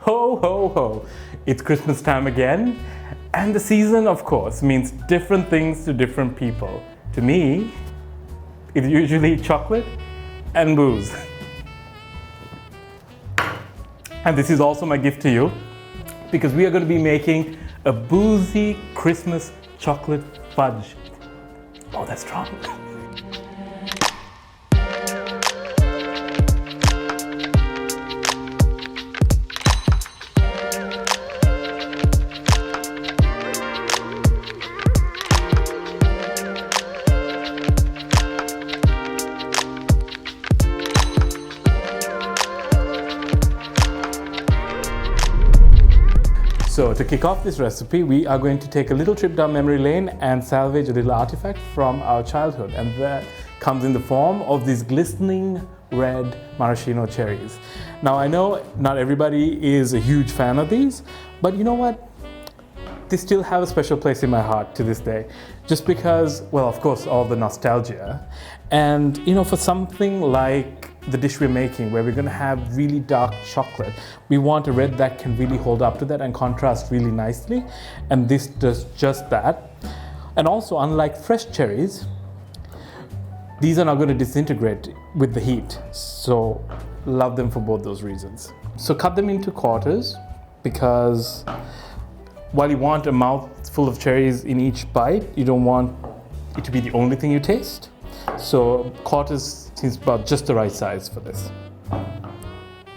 Ho, ho, ho. It's Christmas time again, and the season, of course, means different things to different people. To me, it's usually chocolate and booze. And this is also my gift to you, because we are going to be making a boozy Christmas chocolate fudge. Oh, that's strong. So to kick off this recipe, we are going to take a little trip down memory lane and salvage a little artifact from our childhood. And that comes in the form of these glistening red maraschino cherries. Now I know not everybody is a huge fan of these, but you know what? They still have a special place in my heart to this day. Just because, well, of course, all the nostalgia. And you know, for something like the dish we're making, where we're going to have really dark chocolate, we want a red that can really hold up to that and contrast really nicely, and this does just that. And also, unlike fresh cherries, these are not going to disintegrate with the heat, so love them for both those reasons. So cut them into quarters, because while you want a mouthful of cherries in each bite, you don't want it to be the only thing you taste. So quarters seems about just the right size for this.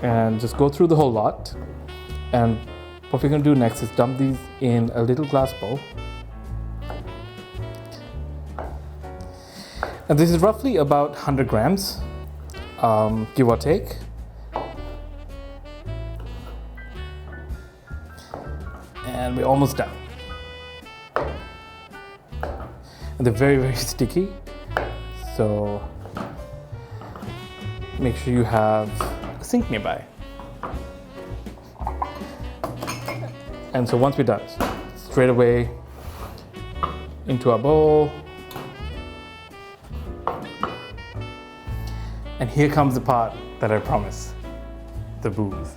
And just go through the whole lot. And what we're going to do next is dump these in a little glass bowl. And this is roughly about 100 grams, give or take. And we're almost done. And they're very, very sticky. So make sure you have a sink nearby. And so once we're done, straight away into our bowl. And here comes the part that I promise, the booze.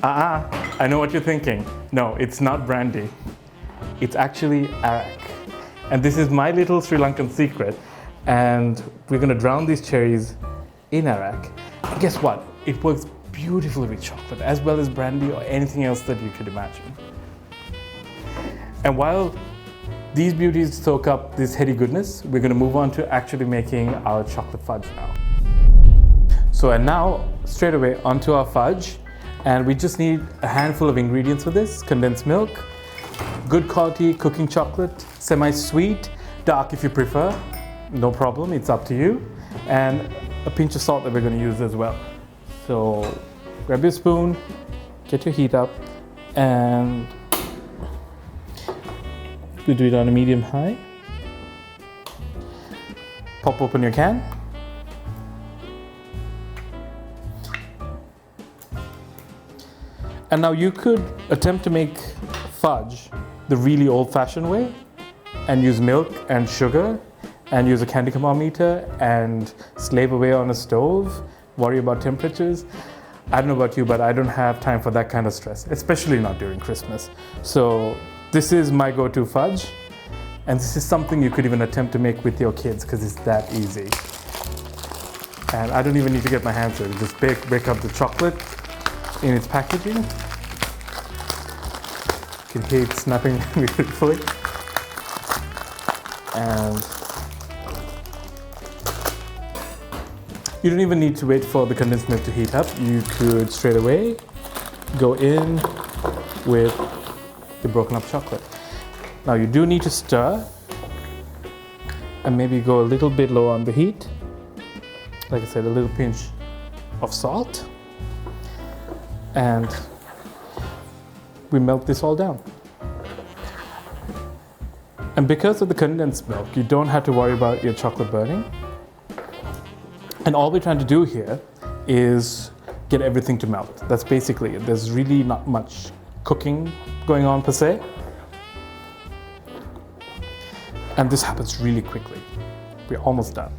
I know what you're thinking. No, it's not brandy. It's actually arak. And this is my little Sri Lankan secret. And we're going to drown these cherries in arak. And guess what? It works beautifully with chocolate, as well as brandy or anything else that you could imagine. And while these beauties soak up this heady goodness, we're going to move on to actually making our chocolate fudge now. So and now, straight away onto our fudge. And we just need a handful of ingredients for this: condensed milk, good quality cooking chocolate, semi-sweet, dark if you prefer, no problem, it's up to you, and a pinch of salt that we're going to use as well. So grab your spoon, get your heat up, and we do it on a medium-high. Pop open your can. And now you could attempt to make fudge the really old-fashioned way and use milk and sugar and use a candy thermometer and slave away on a stove, worry about temperatures. I don't know about you, but I don't have time for that kind of stress, especially not during Christmas. So this is my go-to fudge, and this is something you could even attempt to make with your kids because it's that easy. And I don't even need to get my hands dirty. Just break up the chocolate in its packaging. You can hear it snapping beautifully. And you don't even need to wait for the condensed milk to heat up. You could straight away go in with the broken up chocolate. Now you do need to stir and maybe go a little bit low on the heat. Like I said, a little pinch of salt. And we melt this all down. And because of the condensed milk, you don't have to worry about your chocolate burning. And all we're trying to do here is get everything to melt. That's basically it. There's really not much cooking going on per se. And this happens really quickly. We're almost done.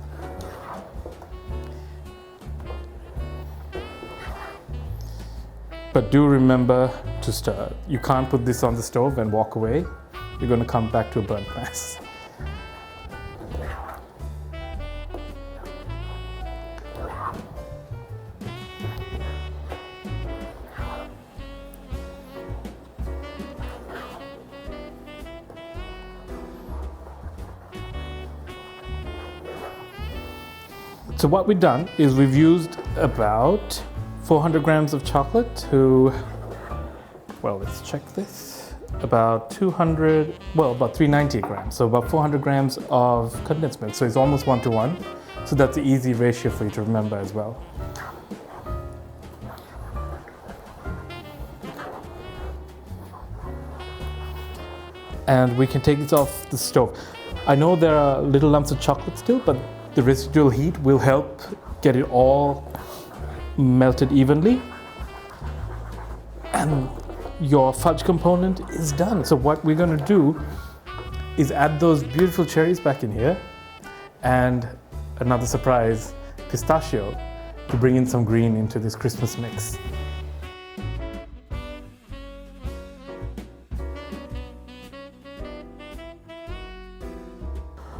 But do remember to stir. You can't put this on the stove and walk away. You're going to come back to a burnt mess. So what we've done is we've used about 400 grams of chocolate to, well, let's check this, about 390 grams, so about 400 grams of condensed milk, so it's almost 1-to-1, so that's an easy ratio for you to remember as well. And we can take this off the stove. I know there are little lumps of chocolate still, but the residual heat will help get it all melted evenly. And your fudge component is done. So what we're going to do is add those beautiful cherries back in here, and another surprise, pistachio, to bring in some green into this Christmas mix.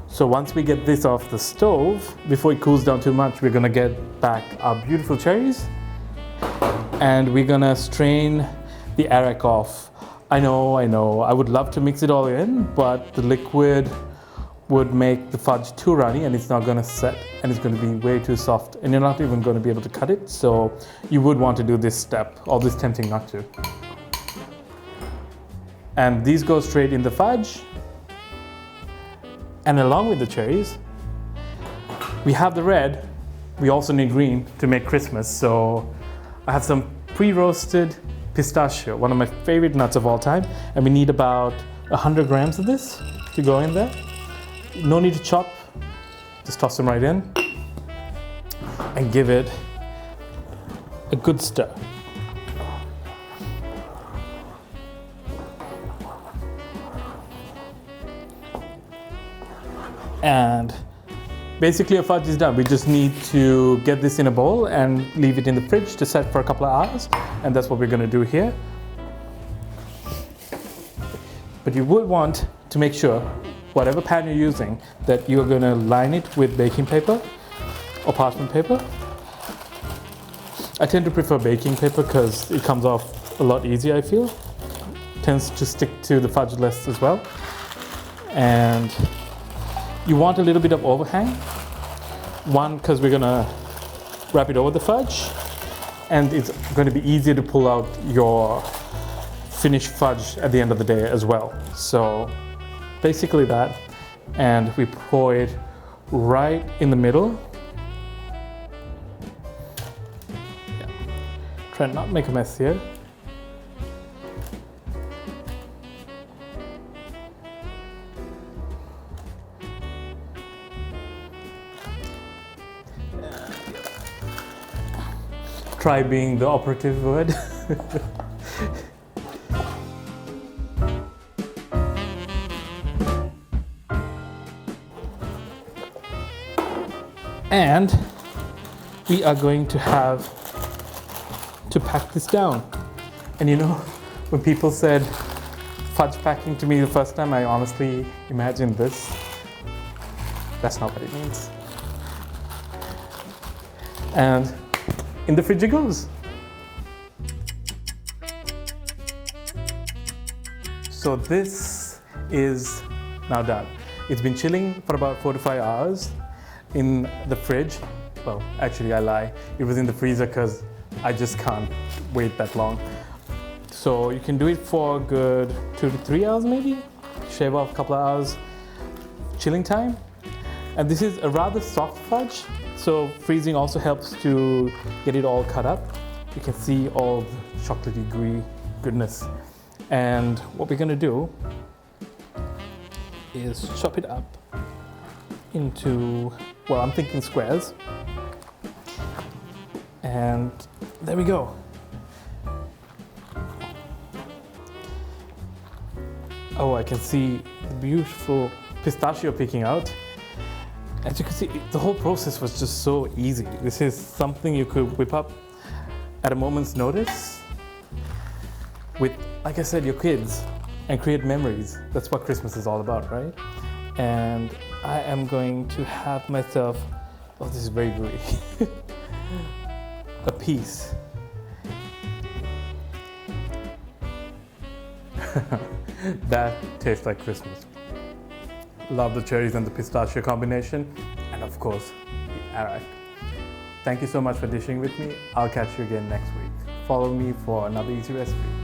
So once we get this off the stove, before it cools down too much, we're gonna get back our beautiful cherries, and we're gonna strain the arrack off. I know, I would love to mix it all in, but the liquid would make the fudge too runny and it's not gonna set, and it's gonna be way too soft, and you're not even gonna be able to cut it, so you would want to do this step, although it's tempting not to. And these go straight in the fudge. And along with the cherries, we have the red. We also need green to make Christmas. So I have some pre-roasted pistachio, one of my favorite nuts of all time. And we need about 100 grams of this to go in there. No need to chop, just toss them right in and give it a good stir. And basically our fudge is done. We just need to get this in a bowl and leave it in the fridge to set for a couple of hours, and that's what we're going to do here. But you would want to make sure, whatever pan you're using, that you're going to line it with baking paper or parchment paper. I tend to prefer baking paper because it comes off a lot easier, I feel. Tends to stick to the fudge less as well. And you want a little bit of overhang. One, because we're gonna wrap it over the fudge, and it's going to be easier to pull out your finished fudge at the end of the day as well. So basically that, and we pour it right in the middle. Yeah. Try not to make a mess here. Try being the operative word. And we are going to have to pack this down. And you know, when people said fudge packing to me the first time, I honestly imagined this. That's not what it means. And in the fridge it goes. So this is now done. It's been chilling for about 4 to 5 hours in the fridge. Well, actually I lie. It was in the freezer because I just can't wait that long. So you can do it for a good 2 to 3 hours maybe. Shave off a couple of hours chilling time. And this is a rather soft fudge. So freezing also helps to get it all cut up. You can see all the chocolatey gooey goodness. And what we're gonna do is chop it up into, well, I'm thinking squares. And there we go. Oh, I can see the beautiful pistachio peeking out. As you can see, the whole process was just so easy. This is something you could whip up at a moment's notice with, like I said, your kids and create memories. That's what Christmas is all about, right? And I am going to have myself, oh, this is very gooey, a piece. That tastes like Christmas. Love the cherries and the pistachio combination, and of course, the arac. Thank you so much for dishing with me. I'll catch you again next week. Follow me for another easy recipe.